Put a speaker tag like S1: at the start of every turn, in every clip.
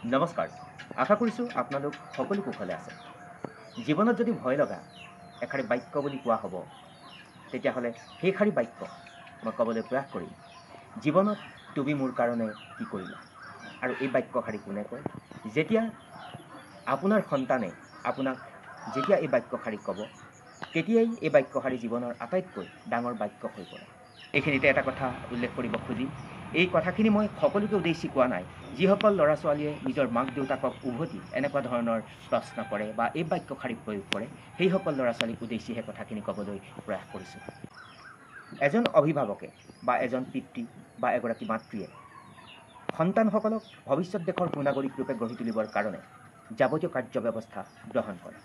S1: নমস্কাৰ। আশা কৰিছোঁ আপোনালোক সকলো কুশলে আছে। জীৱনত যদি ভয় লগা এষাৰি বাক্য বুলি কোৱা হ'ব, তেতিয়াহ'লে সেইষাৰি বাক্য মই ক'বলৈ প্ৰয়াস কৰিম। জীৱনত তুমি মোৰ কাৰণে কি কৰিলা? আৰু এই বাক্যষাৰি কোনে কয়? যেতিয়া আপোনাৰ সন্তানে আপোনাক যেতিয়া এই বাক্যষাৰি ক'ব, তেতিয়াই এই বাক্যষাৰি জীৱনৰ আটাইতকৈ ডাঙৰ বাক্য হৈ পৰে। এইখিনিতে এটা কথা উল্লেখ কৰিব খুজিম। এই কথাখিনি মই সকলোকে উদ্দেশ্যি কোৱা নাই। যিসকল ল'ৰা ছোৱালীয়ে নিজৰ মাক দেউতাকক উভতি এনেকুৱা ধৰণৰ প্ৰশ্ন কৰে বা এই বাক্যষাৰি প্ৰয়োগ কৰে, সেইসকল ল'ৰা ছোৱালীক উদ্দেশ্যিহে কথাখিনি ক'বলৈ প্ৰয়াস কৰিছোঁ। এজন অভিভাৱকে বা এজন পিতৃ বা এগৰাকী মাতৃয়ে সন্তানসকলক ভৱিষ্যত দেশৰ সুনাগৰিক ৰূপে গঢ়ি তুলিবৰ কাৰণে যাৱতীয় কাৰ্য ব্যৱস্থা গ্ৰহণ কৰে।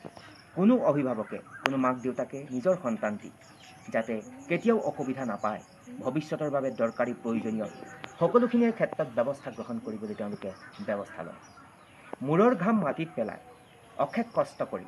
S1: কোনো অভিভাৱকে, কোনো মাক দেউতাকে নিজৰ সন্তানটিক যাতে কেতিয়াও অসুবিধা নাপায়, ভৱিষ্যতৰ বাবে দৰকাৰী প্ৰয়োজনীয় সকলোখিনিৰ ক্ষেত্ৰত ব্যৱস্থা গ্ৰহণ কৰিবলৈ তেওঁলোকে ব্যৱস্থা লয়। মূৰৰ ঘাম মাটিত পেলাই অশেষ কষ্ট কৰি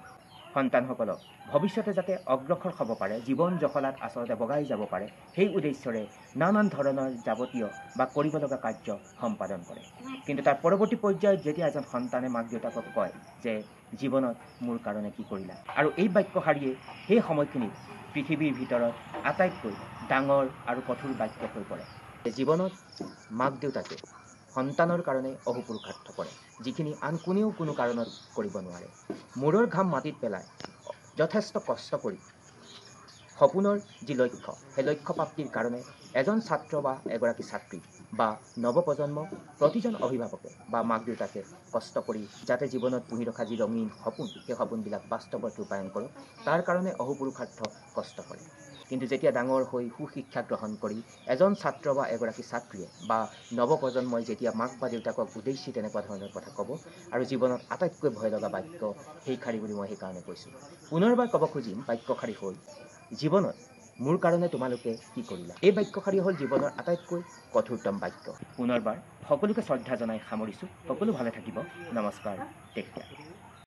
S1: সন্তানসকলক ভৱিষ্যতে যাতে অগ্ৰসৰ হ'ব পাৰে, জীৱন জখলাত আচলতে বগাই যাব পাৰে, সেই উদ্দেশ্যৰে নানান ধৰণৰ যাৱতীয় বা কৰিব লগা কাৰ্য সম্পাদন কৰে। কিন্তু তাৰ পৰৱৰ্তী পৰ্যায়ত যেতিয়া এজন সন্তানে মাক দেউতাকক কয় যে জীৱনত মোৰ কাৰণে কি কৰিলা, আৰু এই বাক্যষাৰিয়ে সেই সময়খিনিত পৃথিৱীৰ ভিতৰত আটাইতকৈ ডাঙৰ আৰু কঠোৰ বাক্য হৈ পৰে। জীৱনত মাক দেউতাকে সন্তানৰ কাৰণে অহোপুৰুষাৰ্থ কৰে, যিখিনি আন কোনেও কোনো কাৰণত কৰিব নোৱাৰে। মূৰৰ ঘাম মাটিত পেলাই যথেষ্ট কষ্ট কৰি সপোনৰ যি লক্ষ্য, সেই লক্ষ্য প্ৰাপ্তিৰ কাৰণে এজন ছাত্ৰ বা এগৰাকী ছাত্ৰী বা নৱপ্ৰজন্ম প্ৰতিজন অভিভাৱকে বা মাক দেউতাকে কষ্ট কৰি যাতে জীৱনত পুহি ৰখা যি ৰঙীন সপোন, সেই সপোনবিলাক বাস্তৱত ৰূপায়ণ কৰক, তাৰ কাৰণে অহোপুৰুষাৰ্থ কষ্ট কৰে। কিন্তু যেতিয়া ডাঙৰ হৈ সুশিক্ষা গ্ৰহণ কৰি এজন ছাত্ৰ বা এগৰাকী ছাত্ৰীয়ে বা নৱপ্ৰজন্মই যেতিয়া মাক বা দেউতাকক উদ্দেশ্যি তেনেকুৱা ধৰণৰ কথা ক'ব, আৰু জীৱনত আটাইতকৈ ভয় লগা বাক্য সেইষাৰি বুলি মই সেইকাৰণে কৈছোঁ। পুনৰবাৰ ক'ব খুজিম, বাক্যষাৰি হ'ল জীৱনত মোৰ কাৰণে তোমালোকে কি কৰিলা? এই বাক্যষাৰি হ'ল জীৱনৰ আটাইতকৈ কঠোৰতম বাক্য। পুনৰবাৰ সকলোকে শ্ৰদ্ধা জনাই সামৰিছোঁ। সকলো ভালে থাকিব। নমস্কাৰ। Take care.